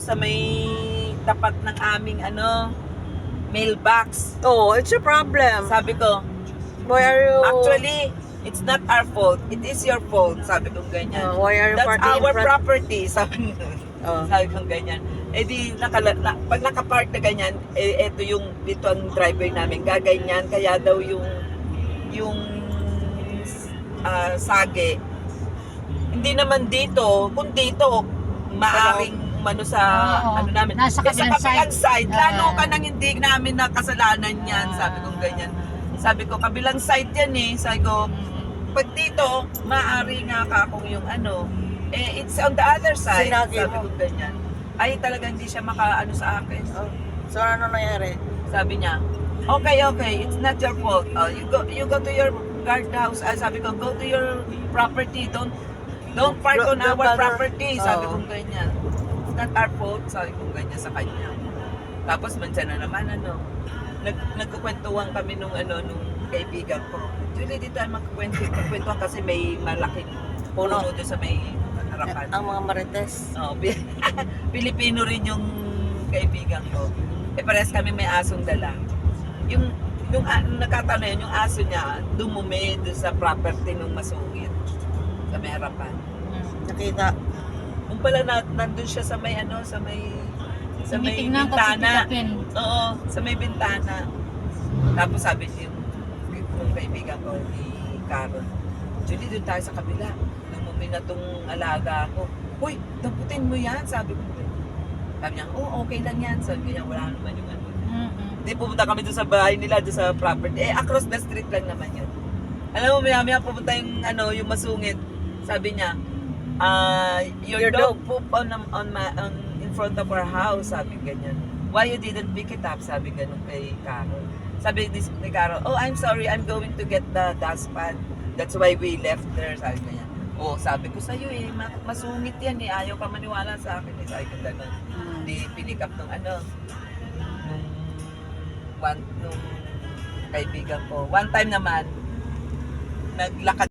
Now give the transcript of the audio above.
sa may tapat ng aming mailbox. Oh, it's a problem. Sabi ko, Why are you... actually, it's not our fault. It is your fault. Sabi ko ganyan. why are you That's parking in our front? property. Sabi ko ganyan. Eh di, pag nakapark na ganyan, eto dito ang driveway namin, gaganyan. Kaya daw yung sage. Hindi naman dito, kung dito, maaring sa namin. Nasa kabilang side. Lalo ka nang hindi namin nakasalanan yan. Sabi ko ganyan. Sabi ko, kabilang side yan eh. Sabi ko, pag dito, maaari nga ka kung yung it's on the other side. Sinagi Sabi mo. ko ganyan. Ay, talagang hindi siya sa akin. So, ano nangyari? Sabi niya, okay, it's not your fault. You go to your guardhouse. Sabi ko, go to your property. Don't park on our property. Sabi ko ganyan. It's not our fault. Sabi ko ganyan sa kanya. Tapos minsan na naman nagkukwentuhan kami nung kaibigan ko. Julie, dito tayo magkukwentuhan kasi may malaking puno doon sa may harapan. Ang mga marites. Pilipino rin yung kaibigan ko. Parehas kami may asong dala. Yung nakataon na yun, yung aso niya dumumi doon sa property nung masungit sa may harapan. Nakita. Kung pala nandun siya sa may sa may Tinitingnan ko, bintana. titipin. Oo, sa may bintana. Tapos sabi yung kaibigan ko ni Carol, Julie, doon tayo sa kabila. Dumumi na tong alaga ko. Uy, damputin mo yan, sabi ko. Sabi niya, okay lang yan. Sabi niya, wala naman yung Di pumunta kami doon sa bahay nila, doon sa property. Across the street lang naman yun. Alam mo, maya pupunta yung masungit. Sabi niya, your dog poop in front of our house. Sabi ganyan. Why you didn't pick it up? Sabi ganun kay Carol. Sabi ni Carol, I'm sorry, I'm going to get the dustpan. That's why we left there. Sabi ganyan. Sabi ko sa'yo masungit yan eh. Ayaw ka maniwala sa akin eh. Sabi ko ganun. Di pinick up nung nung kaibigan ko. One time naman, naglakad